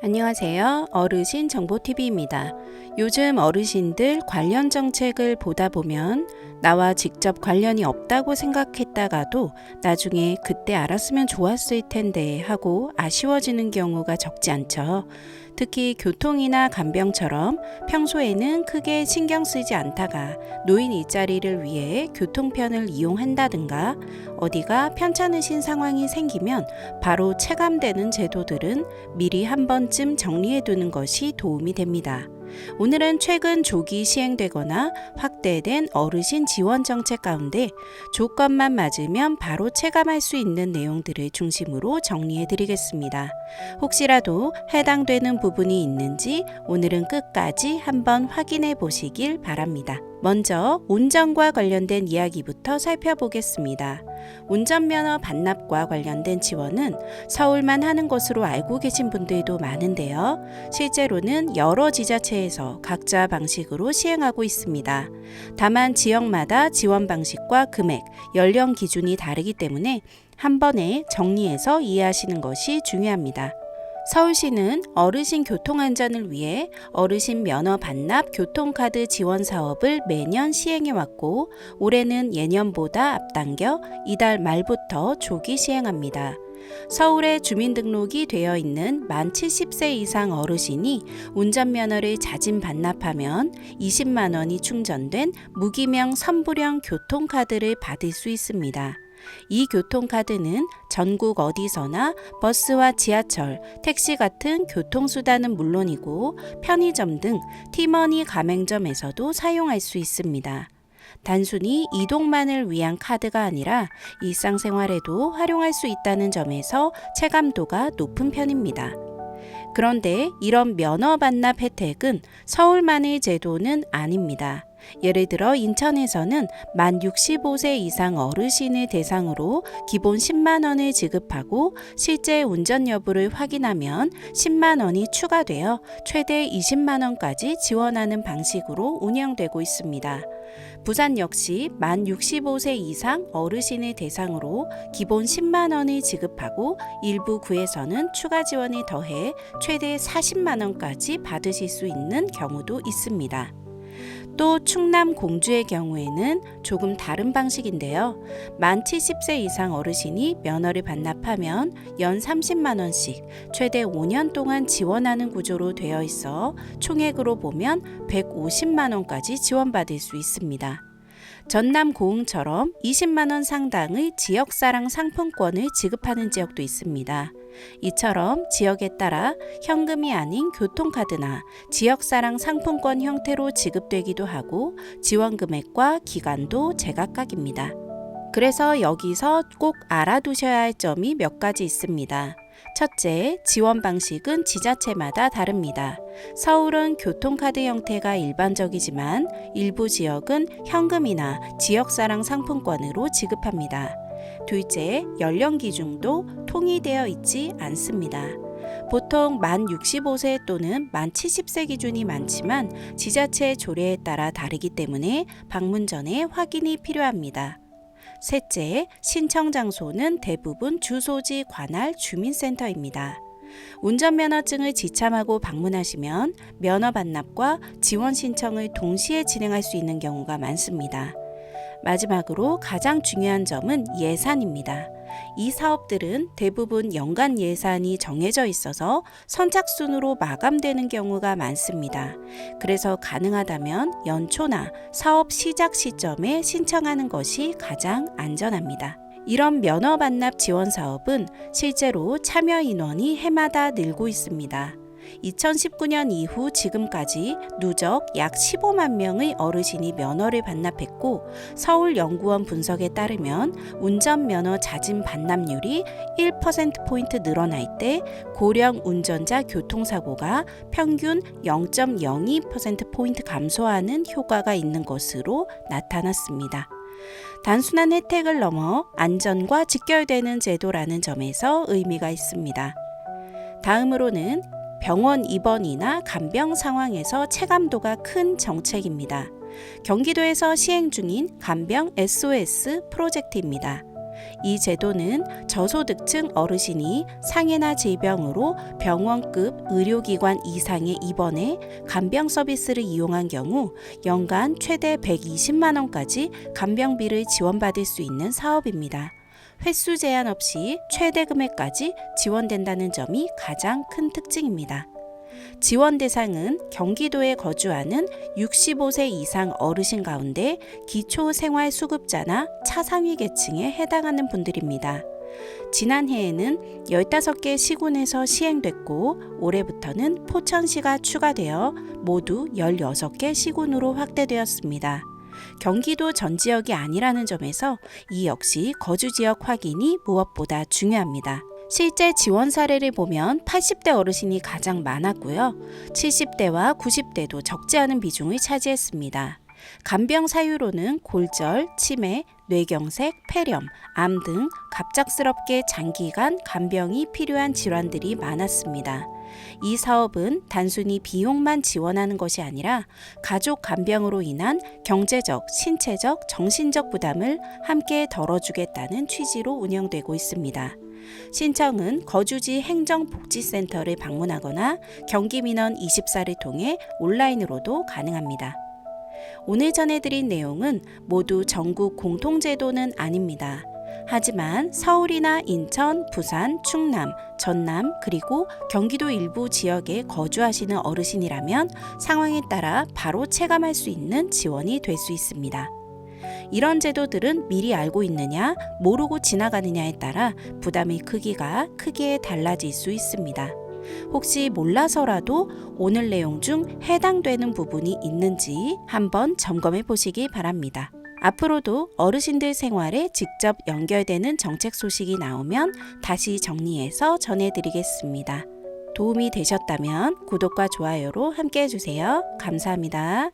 안녕하세요. 어르신 정보TV입니다. 요즘 어르신들 관련 정책을 보다 보면 나와 직접 관련이 없다고 생각했다가도 나중에 그때 알았으면 좋았을 텐데 하고 아쉬워지는 경우가 적지 않죠. 특히 교통이나 간병처럼 평소에는 크게 신경 쓰지 않다가 노인 일자리를 위해 교통편을 이용한다든가 어디가 편찮으신 상황이 생기면 바로 체감되는 제도들은 미리 한 번쯤 정리해 두는 것이 도움이 됩니다. 오늘은 최근 조기 시행되거나 확대된 어르신 지원 정책 가운데 조건만 맞으면 바로 체감할 수 있는 내용들을 중심으로 정리해 드리겠습니다. 혹시라도 해당되는 부분이 있는지 오늘은 끝까지 한번 확인해 보시길 바랍니다. 먼저 운전과 관련된 이야기부터 살펴보겠습니다. 운전면허 반납과 관련된 지원은 서울만 하는 것으로 알고 계신 분들도 많은데요. 실제로는 여러 지자체에서 각자 방식으로 시행하고 있습니다. 다만 지역마다 지원 방식과 금액, 연령 기준이 다르기 때문에 한 번에 정리해서 이해하시는 것이 중요합니다. 서울시는 어르신 교통안전을 위해 어르신 면허 반납 교통카드 지원 사업을 매년 시행해왔고 올해는 예년보다 앞당겨 이달 말부터 조기 시행합니다. 서울에 주민등록이 되어 있는 만 70세 이상 어르신이 운전면허를 자진 반납하면 20만 원이 충전된 무기명 선불형 교통카드를 받을 수 있습니다. 이 교통카드는 전국 어디서나 버스와 지하철, 택시 같은 교통수단은 물론이고 편의점 등 티머니 가맹점에서도 사용할 수 있습니다. 단순히 이동만을 위한 카드가 아니라 일상생활에도 활용할 수 있다는 점에서 체감도가 높은 편입니다. 그런데 이런 면허 반납 혜택은 서울만의 제도는 아닙니다. 예를 들어 인천에서는 만 65세 이상 어르신을 대상으로 기본 10만 원을 지급하고 실제 운전 여부를 확인하면 10만 원이 추가되어 최대 20만 원까지 지원하는 방식으로 운영되고 있습니다. 부산 역시 만 65세 이상 어르신을 대상으로 기본 10만 원을 지급하고 일부 구에서는 추가 지원을 더해 최대 40만 원까지 받으실 수 있는 경우도 있습니다. 또 충남 공주의 경우에는 조금 다른 방식인데요. 만 70세 이상 어르신이 면허를 반납하면 연 30만 원씩 최대 5년 동안 지원하는 구조로 되어 있어 총액으로 보면 150만 원까지 지원받을 수 있습니다. 전남 고흥처럼 20만 원 상당의 지역사랑 상품권을 지급하는 지역도 있습니다. 이처럼 지역에 따라 현금이 아닌 교통카드나 지역사랑 상품권 형태로 지급되기도 하고 지원 금액과 기간도 제각각입니다. 그래서 여기서 꼭 알아두셔야 할 점이 몇 가지 있습니다. 첫째, 지원 방식은 지자체마다 다릅니다. 서울은 교통카드 형태가 일반적이지만 일부 지역은 현금이나 지역사랑 상품권으로 지급합니다. 둘째, 연령 기준도 통일되어 있지 않습니다. 보통 만 65세 또는 만 70세 기준이 많지만 지자체 조례에 따라 다르기 때문에 방문 전에 확인이 필요합니다. 셋째, 신청 장소는 대부분 주소지 관할 주민센터입니다. 운전면허증을 지참하고 방문하시면 면허 반납과 지원 신청을 동시에 진행할 수 있는 경우가 많습니다. 마지막으로 가장 중요한 점은 예산입니다. 이 사업들은 대부분 연간 예산이 정해져 있어서 선착순으로 마감되는 경우가 많습니다. 그래서 가능하다면 연초나 사업 시작 시점에 신청하는 것이 가장 안전합니다. 이런 면허 반납 지원 사업은 실제로 참여 인원이 해마다 늘고 있습니다. 2019년 이후 지금까지 누적 약 15만 명의 어르신이 면허를 반납했고 서울연구원 분석에 따르면 운전면허 자진 반납률이 1%포인트 늘어날 때 고령 운전자 교통사고가 평균 0.02%포인트 감소하는 효과가 있는 것으로 나타났습니다. 단순한 혜택을 넘어 안전과 직결되는 제도라는 점에서 의미가 있습니다. 다음으로는 병원 입원이나 간병 상황에서 체감도가 큰 정책입니다. 경기도에서 시행 중인 간병 SOS 프로젝트입니다. 이 제도는 저소득층 어르신이 상해나 질병으로 병원급 의료기관 이상에 입원해 간병 서비스를 이용한 경우 연간 최대 120만 원까지 간병비를 지원받을 수 있는 사업입니다. 횟수 제한 없이 최대 금액까지 지원된다는 점이 가장 큰 특징입니다. 지원 대상은 경기도에 거주하는 65세 이상 어르신 가운데 기초생활수급자나 차상위 계층에 해당하는 분들입니다. 지난해에는 15개 시군에서 시행됐고 올해부터는 포천시가 추가되어 모두 16개 시군으로 확대되었습니다. 경기도 전 지역이 아니라는 점에서 이 역시 거주 지역 확인이 무엇보다 중요합니다. 실제 지원 사례를 보면 80대 어르신이 가장 많았고요. 70대와 90대도 적지 않은 비중을 차지했습니다. 간병 사유로는 골절, 치매, 뇌경색, 폐렴, 암 등 갑작스럽게 장기간 간병이 필요한 질환들이 많았습니다. 이 사업은 단순히 비용만 지원하는 것이 아니라 가족 간병으로 인한 경제적, 신체적, 정신적 부담을 함께 덜어주겠다는 취지로 운영되고 있습니다. 신청은 거주지 행정복지센터를 방문하거나 경기민원 24를 통해 온라인으로도 가능합니다. 오늘 전해드린 내용은 모두 전국 공통제도는 아닙니다. 하지만 서울이나 인천, 부산, 충남, 전남 그리고 경기도 일부 지역에 거주하시는 어르신이라면 상황에 따라 바로 체감할 수 있는 지원이 될 수 있습니다. 이런 제도들은 미리 알고 있느냐, 모르고 지나가느냐에 따라 부담의 크기가 크게 달라질 수 있습니다. 혹시 몰라서라도 오늘 내용 중 해당되는 부분이 있는지 한번 점검해 보시기 바랍니다. 앞으로도 어르신들 생활에 직접 연결되는 정책 소식이 나오면 다시 정리해서 전해드리겠습니다. 도움이 되셨다면 구독과 좋아요로 함께 해주세요. 감사합니다.